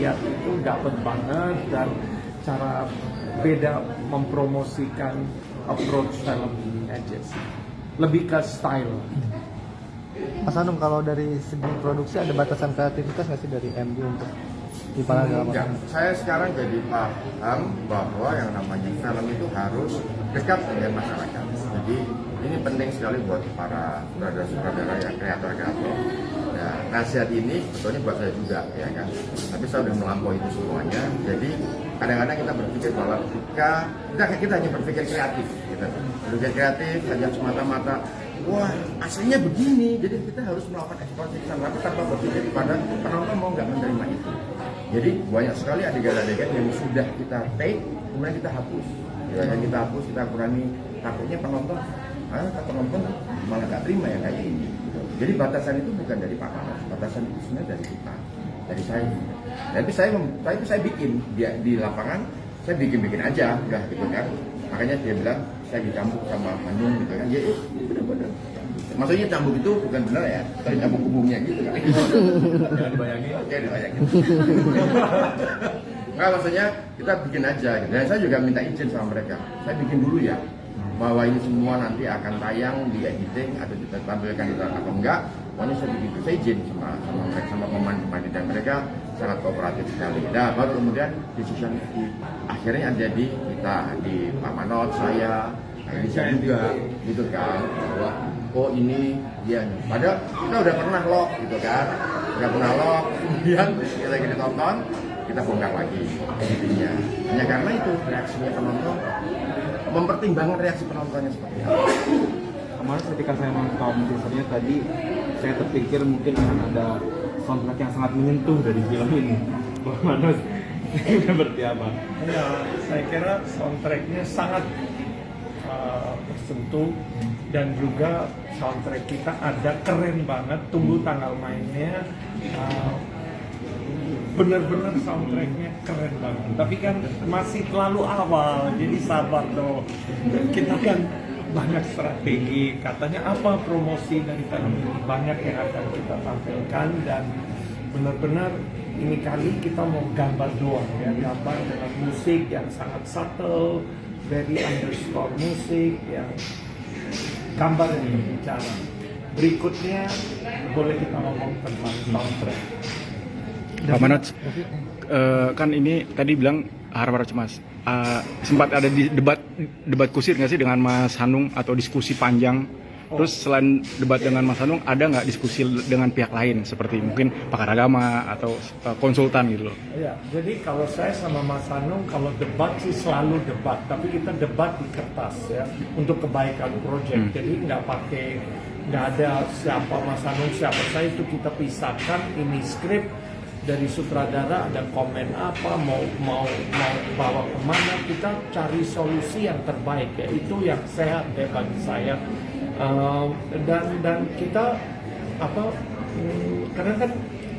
lihat itu dapat banget, dan cara beda mempromosikan approach film ini aja sih. Lebih ke style. Mas Hanung, kalau dari segi produksi ada batasan kreativitas nggak sih dari MU untuk di Paragama? Ya, saya sekarang jadi paham bahwa yang namanya film itu harus dekat dengan masyarakat. Jadi ini penting sekali buat para sutradara-sutradara yang kreator-kreator. Ya, nasihat ini sebetulnya buat saya juga, ya kan. Tapi saya sudah melampaui itu semuanya. Jadi kadang-kadang kita berpikir bahwa kita hanya berpikir kreatif, gitu. Berpikir kreatif hanya semata-mata wah aslinya begini, jadi kita harus melakukan eksplorasi kesana, tapi tanpa berpikir pada penonton mau nggak menerima itu. Jadi banyak sekali adegan-adegan yang sudah kita take, kemudian kita hapus. Ya, kita hapus, kita kurangi, takutnya penonton malah nggak terima ya kayak ini. Gitu. Jadi batasan itu bukan dari Pak Manos, batasan itu sebenarnya dari kita, dari saya. Tapi saya bikin di lapangan, saya bikin aja, udah gitu kan. Makanya dia bilang saya dicambuk sama Hanung gitu kan. Ya benar-benar. Maksudnya cambuk itu bukan benar ya, tapi cambuk umumnya gitu kan. Jangan dibayangin. Ya dibayangin. Enggak, maksudnya kita bikin aja gitu. Dan saya juga minta izin sama mereka. Saya bikin dulu ya, bahwa ini semua nanti akan tayang di editing atau kita tampilkan atau enggak. Pokoknya saya bikin, saya izin sama pemain-pemain, dan mereka sangat kooperatif sekali. Nah, baru kemudian decision akhirnya ada di kita, di Pak Manot, saya juga gitu kan, bahwa oh ini dia. Padahal kita udah pernah lock gitu kan, kemudian kita gini tonton, kita bongkar lagi editingnya. Hanya karena itu reaksinya penonton, mempertimbangkan reaksi penontonnya seperti apa. Kemarin ketika saya nonton teasernya tadi, saya terpikir mungkin akan ada soundtrack yang sangat menyentuh dari film ini. Bang Manos, seperti apa? Ya, saya kira soundtracknya sangat tersentuh, dan juga soundtrack kita ada keren banget. Tunggu tanggal mainnya. Bener-bener soundtracknya keren banget. Tapi kan masih terlalu awal, jadi sabar dong. Kita kan banyak strategi, katanya apa promosi dari film ini, banyak yang akan kita tampilkan, dan benar-benar ini kali kita mau gambar doang ya, gambar dengan musik yang sangat subtle, very underscore musik yang gambar yang berbicara. Berikutnya boleh kita ngomong tentang soundtrack. Pak Manoj, kan ini tadi bilang hara-hara cemas. Sempat ada di debat kusir nggak sih dengan Mas Hanung, atau diskusi panjang? Terus selain debat dengan Mas Hanung, ada nggak diskusi dengan pihak lain seperti mungkin pakar agama atau konsultan gitu loh? Ya, jadi kalau saya sama Mas Hanung, kalau debat sih selalu debat, tapi kita debat di kertas ya, untuk kebaikan proyek. Jadi nggak ada siapa Mas Hanung, siapa saya, itu kita pisahkan. Ini skrip dari sutradara, ada komen apa, mau bawa kemana, kita cari solusi yang terbaik ya, itu yang sehat ya bagi saya. Dan kita karena kan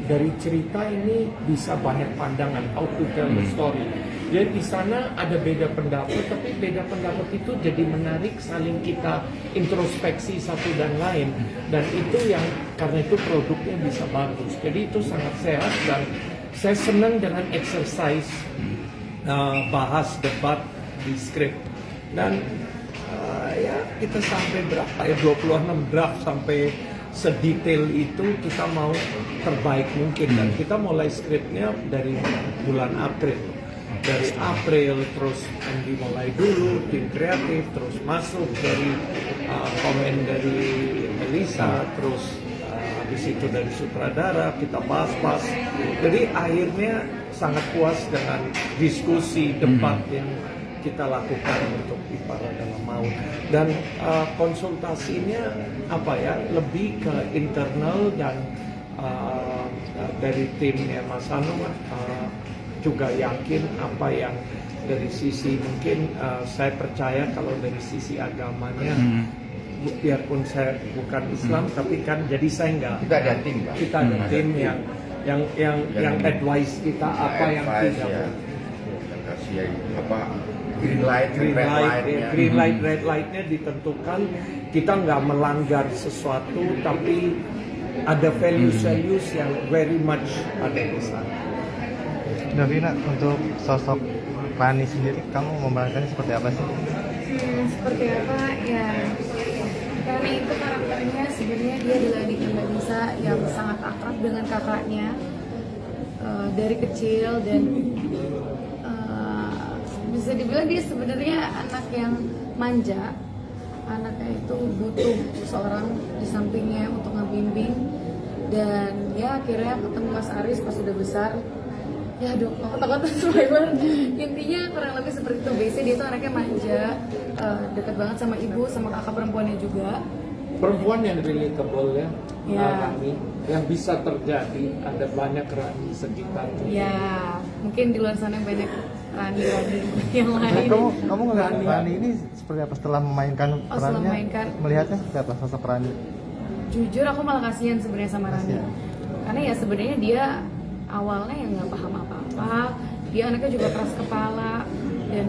dari cerita ini bisa banyak pandangan, how to tell the story. Jadi di sana ada beda pendapat, tapi beda pendapat itu jadi menarik, saling kita introspeksi satu dan lain, dan itu yang karena itu produknya bisa bagus. Jadi itu sangat sehat, dan saya senang dengan exercise bahas debat di skrip. Dan ya kita sampai berapa ya, 26 draft, sampai sedetail itu kita mau terbaik mungkin, dan kita mulai skripnya dari bulan April. Dari April terus Andy mulai dulu, tim kreatif, terus masuk dari komen dari Melissa, terus habis itu dari sutradara, kita bahas. Jadi akhirnya sangat puas dengan diskusi, debat yang kita lakukan untuk di Paragama Maut. Dan konsultasinya lebih ke internal, dan dari timnya Mas Hanung juga yakin apa yang dari sisi mungkin saya percaya kalau dari sisi agamanya, biarpun saya bukan Islam, tapi kan jadi saya enggak. Kita ada tim, Pak. Kita ada tim yang advice kita apa yang tidak. Ya. Kasih green light, red lightnya ditentukan. Kita nggak melanggar sesuatu, tapi ada values yang very much ada di sana. Davina, untuk sosok Rani sendiri, kamu memerankannya seperti apa sih? Seperti apa ya, Rani itu karakternya sebenarnya dia adalah adik Mbak Nisa yang sangat akrab dengan kakaknya dari kecil, dan bisa dibilang dia sebenarnya anak yang manja. Anaknya itu butuh seorang di sampingnya untuk ngebimbing, dan ya akhirnya ketemu Mas Aris pas sudah besar. Ya aduh, kata-kata survivor. Intinya kurang lebih seperti itu. Biasanya dia tuh anaknya manja, dekat banget sama ibu, sama kakak perempuannya juga. Perempuan yang relatable ya, Ya. Rani, yang bisa terjadi, ada banyak Rani sekitar. Ya, mungkin di luar sana banyak Rani yang Nah, lain. kamu ngeliat Rani ini seperti apa setelah memainkan setelah perannya? memainkan. Melihatnya seperti apa sosok Rani? Jujur aku malah kasihan sebenarnya sama Rani. Kasihan. Karena ya sebenarnya dia awalnya yang nggak paham apa-apa. Dia anaknya juga keras kepala, dan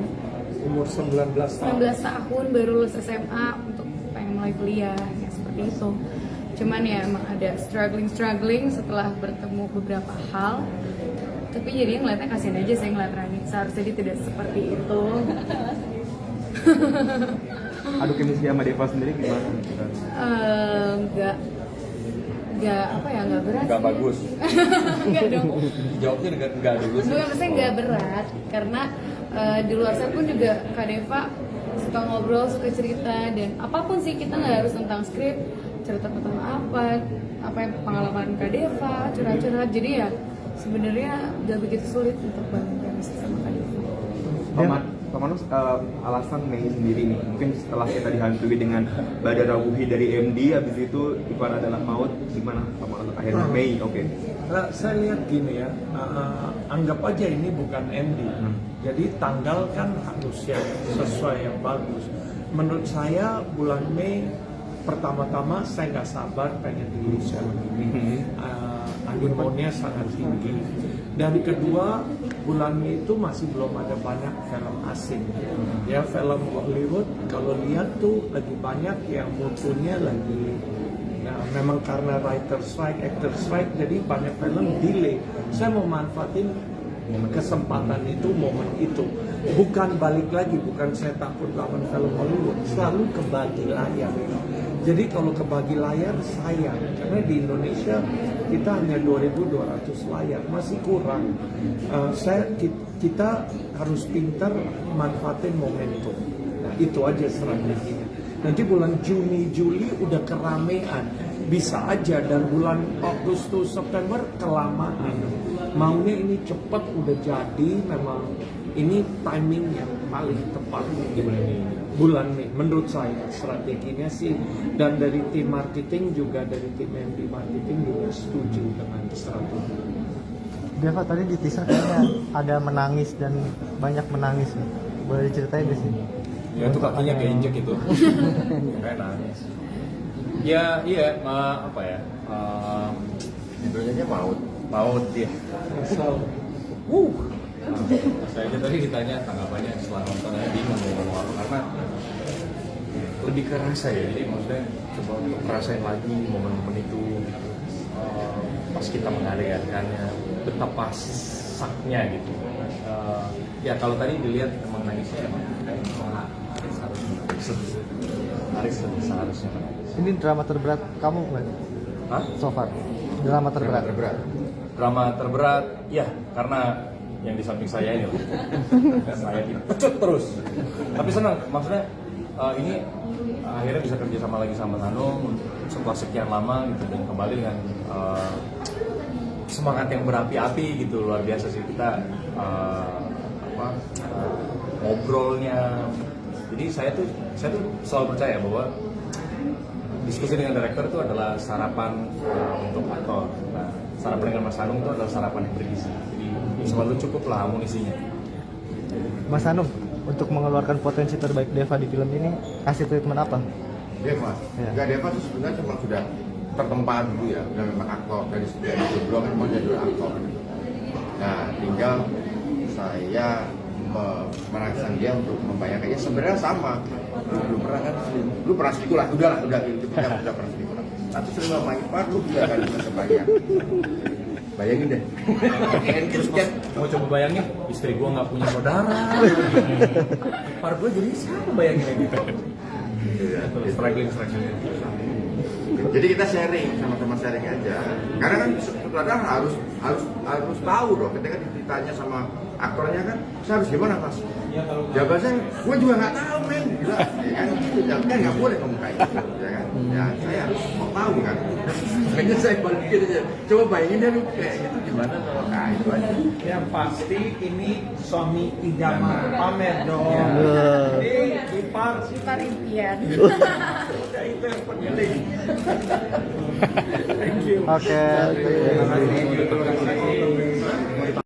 Umur 19 tahun. 19 tahun baru lulus SMA untuk pengen mulai kuliah, ya seperti itu. Cuman ya emang ada struggling setelah bertemu beberapa hal. Tapi jadinya ngeliatnya kasihan aja sih ngeliat Rani. Seharusnya dia tidak seperti itu. Adu kemisi sama Deva sendiri gimana? Nggak berat. Nggak sih. bagus. Nggak dong. Jawabnya nggak dulu sih. Gue maksudnya nggak berat, karena di luar sana pun juga Kak Deva suka ngobrol, suka cerita, dan apapun sih, kita nggak harus tentang skrip, cerita tentang apa yang pengalaman Kak Deva, curhat-curhat. Jadi ya sebenarnya nggak begitu sulit untuk bangun chemistry sama Kak Deva. Pak Manus, alasan Mei sendiri nih, mungkin setelah kita dihantui dengan badai rawuhi dari MD, habis itu Ivan adalah maut, gimana Pak Manus akhirnya Mei? Oke. Nah, saya lihat gini ya, anggap aja ini bukan MD. Jadi tanggal kan harus yang sesuai yang bagus. Menurut saya bulan Mei pertama-tama saya nggak sabar pengen di film ini. Animonya sangat tinggi. Dan kedua, bulan Mei itu masih belum ada banyak film asing. Ya, film Hollywood kalau lihat tuh lagi banyak yang mutunya lagi. Nah, memang karena writer strike, actor strike, jadi banyak film delay. Saya mau manfaatin kesempatan itu, momen itu. Bukan balik lagi, bukan saya takut lawan film Hollywood, selalu kebagi layar. Jadi kalau kebagi layar sayang, karena di Indonesia kita hanya 2.200 layar, masih kurang. Kita harus pintar manfaatin momentum. Nah, itu aja strateginya. Nanti bulan Juni, Juli udah keramaian, bisa aja, dan bulan Agustus, September kelamaan. Maunya ini cepat udah jadi, memang ini timing yang paling tepat di bulan Mei. Menurut saya strateginya sih, dan dari tim marketing juga, dari tim MD marketing juga setuju dengan strategi. Deva, tadi di teaser kayaknya ada menangis dan banyak menangis nih. Boleh diceritain gak sih? Ya itu kakinya keinjek itu. Kayak nangis. Ya iya, apa ya? Judulnya maut. Maut dia. So, Saya aja tadi ditanya tanggapannya setelah nonton, saya bingung mau ngomong apa, karena lebih kerasa ya. Jadi maksudnya coba untuk ngerasain lagi momen-momen itu, gitu. Pas kita mengadegannya, betapa saknya gitu. Ya kalau tadi dilihat emang nangisnya emang Aris seharusnya menangis. Ini drama terberat kamu nggak? Hah? So far, drama terberat. Drama terberat, ya karena yang di samping saya ini loh. Saya dipecut terus. Tapi senang, maksudnya ini akhirnya bisa kerja sama lagi sama Hanung setelah sekian lama gitu, dan kembali dengan semangat yang berapi-api gitu, luar biasa sih kita ngobrolnya. Jadi saya tuh selalu percaya bahwa diskusi dengan direktur itu adalah sarapan untuk aktor. Nah, sarapan dengan Mas Hanung itu adalah sarapan yang bergizi. Jadi selalu cukup lah amunisinya. Mas Hanung, untuk mengeluarkan potensi terbaik Deva di film ini, kasih treatment apa? Deva, Ya. enggak, Deva itu sebenarnya cuma sudah tertempa dulu ya, udah memang aktor dari sejak sebelum kan mau jadi aktor. Nah, tinggal saya merangsang dia untuk membayangkannya sebenarnya sama. Lu pernah kan, lu pernah selingkuh lah, udah itu kita udah pernah selingkuh lah. Tapi sering sama Ipar, lu juga akan bisa kebayang. Bayangin deh. Terus pas mau coba bayangin, istri gue nggak punya saudara. Ipar gue jadi siapa bayangin gitu. Struggling. Jadi kita sharing, sama-sama sharing aja. Karena kan sutradara harus tahu dong. Ketika ditanya sama aktornya kan, saya harus gimana mas? Jawaban saya, gue juga nggak tahu men. Gila, ya kan gitu. Ya kan nggak boleh ngomong kayak gitu, ya kan? Ya saya harus mau tahu kan. Makanya saya balikin aja. Coba bayangin deh lu kayak gitu gimana kalau nah itu aja. Yang pasti ini suami idaman pamer dong. Ini Ipar Ipar impian. udah itu yang penting. Oke. Terima kasih.